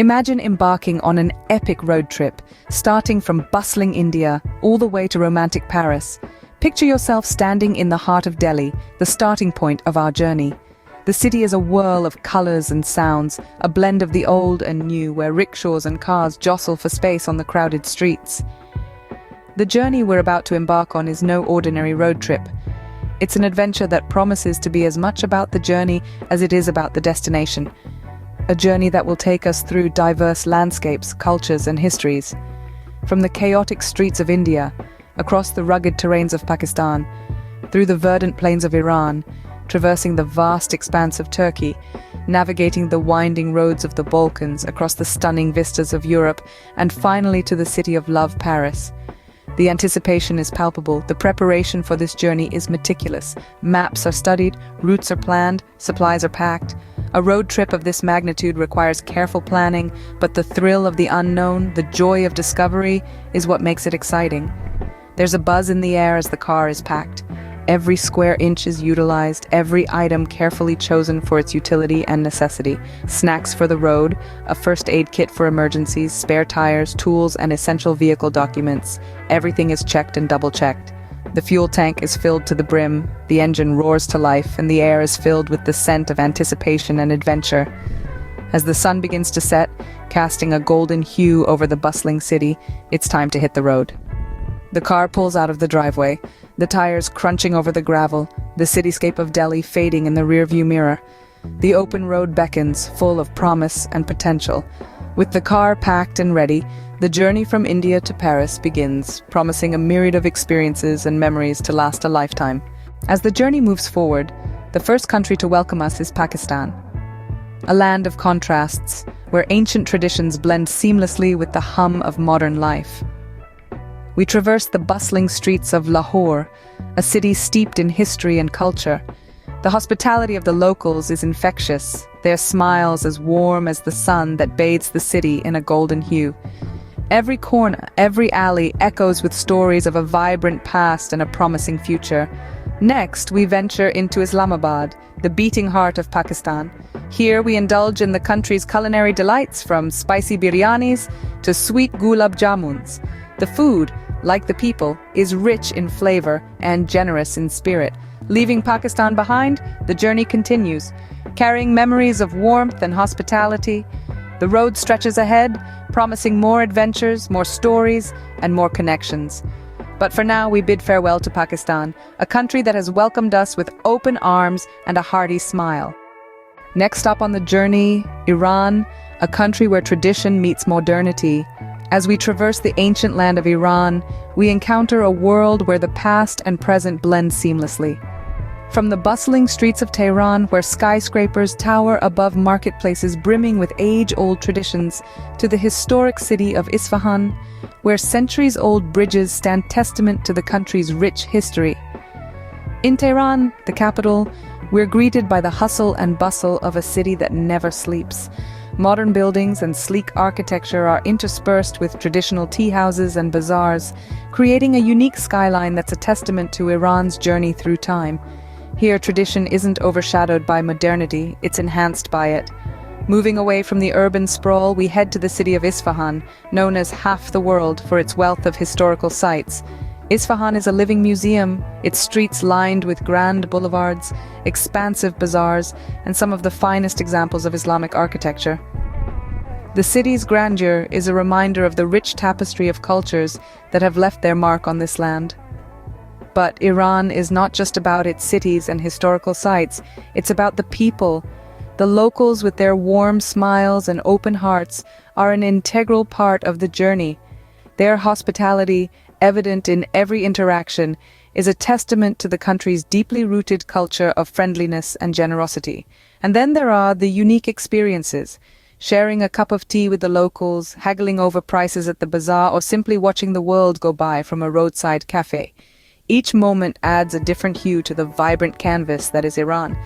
Imagine embarking on an epic road trip, starting from bustling India all the way to romantic Paris. Picture yourself standing in the heart of Delhi, the starting point of our journey. The city is a whirl of colors and sounds, a blend of the old and new, where rickshaws and cars jostle for space on the crowded streets. The journey we're about to embark on is no ordinary road trip. It's an adventure that promises to be as much about the journey as it is about the destination. A journey that will take us through diverse landscapes, cultures, and histories. From the chaotic streets of India, across the rugged terrains of Pakistan, through the verdant plains of Iran, traversing the vast expanse of Turkey, navigating the winding roads of the Balkans, across the stunning vistas of Europe, and finally to the city of love, Paris. The anticipation is palpable. The preparation for this journey is meticulous. Maps are studied, routes are planned, supplies are packed. A road trip of this magnitude requires careful planning, but the thrill of the unknown, the joy of discovery, is what makes it exciting. There's a buzz in the air as the car is packed. Every square inch is utilized, every item carefully chosen for its utility and necessity. Snacks for the road, a first aid kit for emergencies, spare tires, tools, and essential vehicle documents. Everything is checked and double-checked. The fuel tank is filled to the brim, the engine roars to life, and the air is filled with the scent of anticipation and adventure. As the sun begins to set, casting a golden hue over the bustling city, it's time to hit the road. The car pulls out of the driveway, the tires crunching over the gravel, the cityscape of Delhi fading in the rearview mirror. The open road beckons, full of promise and potential. With the car packed and ready, the journey from India to Paris begins, promising a myriad of experiences and memories to last a lifetime. As the journey moves forward, the first country to welcome us is Pakistan. A land of contrasts, where ancient traditions blend seamlessly with the hum of modern life. We traverse the bustling streets of Lahore, a city steeped in history and culture. The hospitality of the locals is infectious, their smiles as warm as the sun that bathes the city in a golden hue. Every corner, every alley echoes with stories of a vibrant past and a promising future. Next, we venture into Islamabad, the beating heart of Pakistan. Here we indulge in the country's culinary delights, from spicy biryanis to sweet gulab jamuns. The food, like the people, is rich in flavor and generous in spirit. Leaving Pakistan behind, the journey continues, carrying memories of warmth and hospitality. The road stretches ahead, promising more adventures, more stories, and more connections. But for now, we bid farewell to Pakistan, a country that has welcomed us with open arms and a hearty smile. Next stop on the journey, Iran, a country where tradition meets modernity. As we traverse the ancient land of Iran, we encounter a world where the past and present blend seamlessly. From the bustling streets of Tehran, where skyscrapers tower above marketplaces brimming with age-old traditions, to the historic city of Isfahan, where centuries-old bridges stand testament to the country's rich history. In Tehran, the capital, we're greeted by the hustle and bustle of a city that never sleeps. Modern buildings and sleek architecture are interspersed with traditional tea houses and bazaars, creating a unique skyline that's a testament to Iran's journey through time. Here, tradition isn't overshadowed by modernity, it's enhanced by it. Moving away from the urban sprawl, we head to the city of Isfahan, known as half the world for its wealth of historical sites. Isfahan is a living museum, its streets lined with grand boulevards, expansive bazaars, and some of the finest examples of Islamic architecture. The city's grandeur is a reminder of the rich tapestry of cultures that have left their mark on this land. But Iran is not just about its cities and historical sites, it's about the people. The locals, with their warm smiles and open hearts, are an integral part of the journey. Their hospitality, evident in every interaction, is a testament to the country's deeply rooted culture of friendliness and generosity. And then there are the unique experiences. Sharing a cup of tea with the locals, haggling over prices at the bazaar, or simply watching the world go by from a roadside cafe. Each moment adds a different hue to the vibrant canvas that is Iran.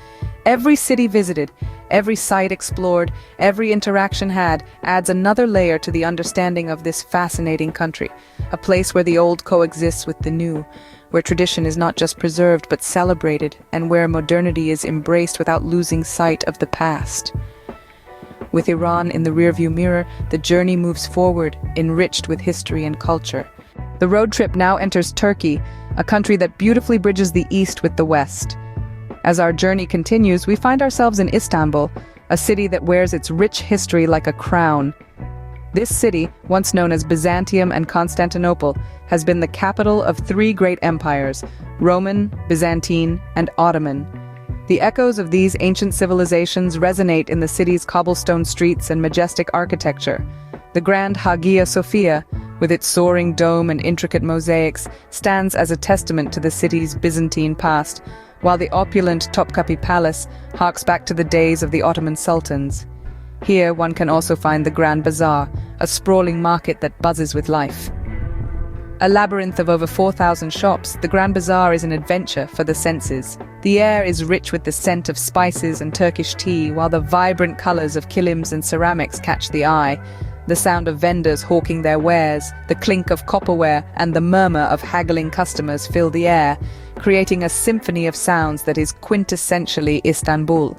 Every city visited, every site explored, every interaction had adds another layer to the understanding of this fascinating country, a place where the old coexists with the new, where tradition is not just preserved but celebrated, and where modernity is embraced without losing sight of the past. With Iran in the rearview mirror, the journey moves forward, enriched with history and culture. The road trip now enters Turkey, a country that beautifully bridges the east with the west. As our journey continues, we find ourselves in Istanbul, a city that wears its rich history like a crown. This city, once known as Byzantium and Constantinople, has been the capital of three great empires: Roman, Byzantine, and Ottoman. The echoes of these ancient civilizations resonate in the city's cobblestone streets and majestic architecture. The grand Hagia Sophia, with its soaring dome and intricate mosaics, stands as a testament to the city's Byzantine past, while the opulent Topkapi Palace harks back to the days of the Ottoman sultans. Here one can also find the Grand Bazaar, a sprawling market that buzzes with life. A labyrinth of over 4,000 shops, the Grand Bazaar is an adventure for the senses. The air is rich with the scent of spices and Turkish tea, while the vibrant colors of kilims and ceramics catch the eye. The sound of vendors hawking their wares, the clink of copperware, and the murmur of haggling customers fill the air, creating a symphony of sounds that is quintessentially Istanbul.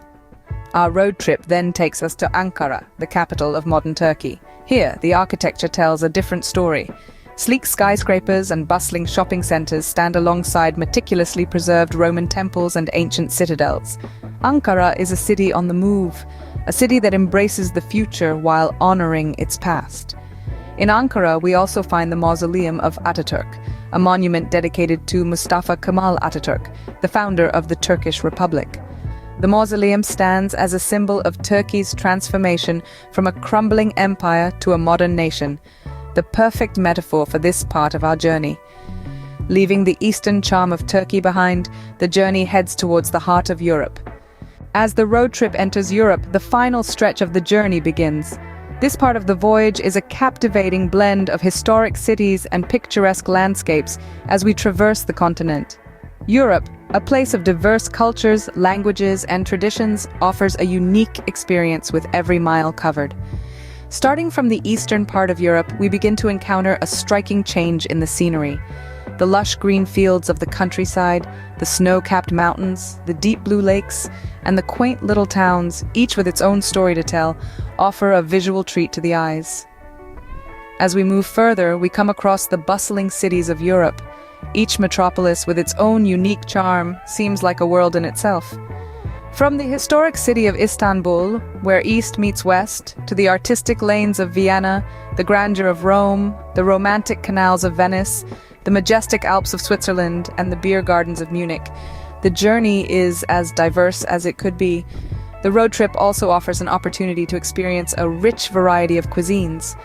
Our road trip then takes us to Ankara, the capital of modern Turkey. Here, the architecture tells a different story. Sleek skyscrapers and bustling shopping centers stand alongside meticulously preserved Roman temples and ancient citadels. Ankara is a city on the move, a city that embraces the future while honoring its past. In Ankara, we also find the Mausoleum of Ataturk, a monument dedicated to Mustafa Kemal Ataturk, the founder of the Turkish Republic. The mausoleum stands as a symbol of Turkey's transformation from a crumbling empire to a modern nation, the perfect metaphor for this part of our journey. Leaving the eastern charm of Turkey behind, the journey heads towards the heart of Europe. As the road trip enters Europe, the final stretch of the journey begins. This part of the voyage is a captivating blend of historic cities and picturesque landscapes as we traverse the continent. Europe, a place of diverse cultures, languages, and traditions, offers a unique experience with every mile covered. Starting from the eastern part of Europe, we begin to encounter a striking change in the scenery. The lush green fields of the countryside, the snow-capped mountains, the deep blue lakes, and the quaint little towns, each with its own story to tell, offer a visual treat to the eyes. As we move further, we come across the bustling cities of Europe. Each metropolis, with its own unique charm, seems like a world in itself. From the historic city of Istanbul, where east meets west, to the artistic lanes of Vienna, the grandeur of Rome, the romantic canals of Venice, the majestic Alps of Switzerland, and the beer gardens of Munich, the journey is as diverse as it could be. The road trip also offers an opportunity to experience a rich variety of cuisines.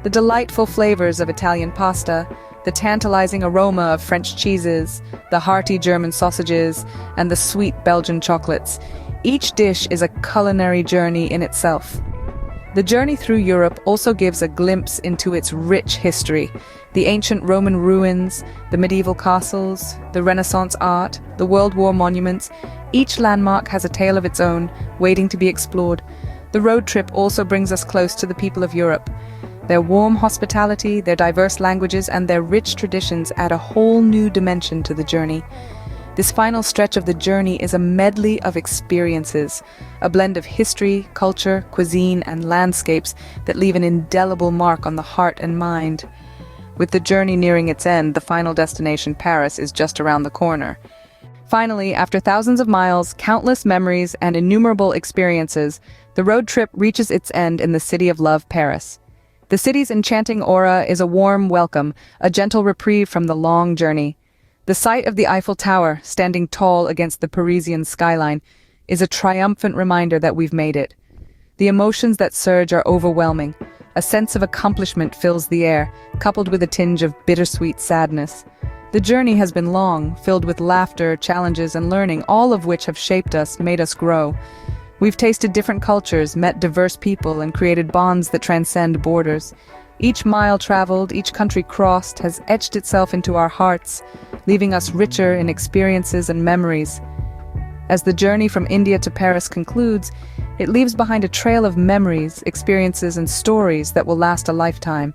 The delightful flavors of Italian pasta, the tantalizing aroma of French cheeses, the hearty German sausages, and the sweet Belgian chocolates. Each dish is a culinary journey in itself. The journey through Europe also gives a glimpse into its rich history. The ancient Roman ruins, the medieval castles, the Renaissance art, the World War monuments. Each landmark has a tale of its own, waiting to be explored. The road trip also brings us close to the people of Europe. Their warm hospitality, their diverse languages, and their rich traditions add a whole new dimension to the journey. This final stretch of the journey is a medley of experiences, a blend of history, culture, cuisine, and landscapes that leave an indelible mark on the heart and mind. With the journey nearing its end, the final destination, Paris, is just around the corner. Finally, after thousands of miles, countless memories, and innumerable experiences, the road trip reaches its end in the city of love, Paris. The city's enchanting aura is a warm welcome, a gentle reprieve from the long journey. The sight of the Eiffel Tower, standing tall against the Parisian skyline, is a triumphant reminder that we've made it. The emotions that surge are overwhelming. A sense of accomplishment fills the air, coupled with a tinge of bittersweet sadness. The journey has been long, filled with laughter, challenges, and learning, all of which have shaped us, made us grow. We've tasted different cultures, met diverse people, and created bonds that transcend borders. Each mile traveled, each country crossed, has etched itself into our hearts, leaving us richer in experiences and memories. As the journey from India to Paris concludes, it leaves behind a trail of memories, experiences, and stories that will last a lifetime.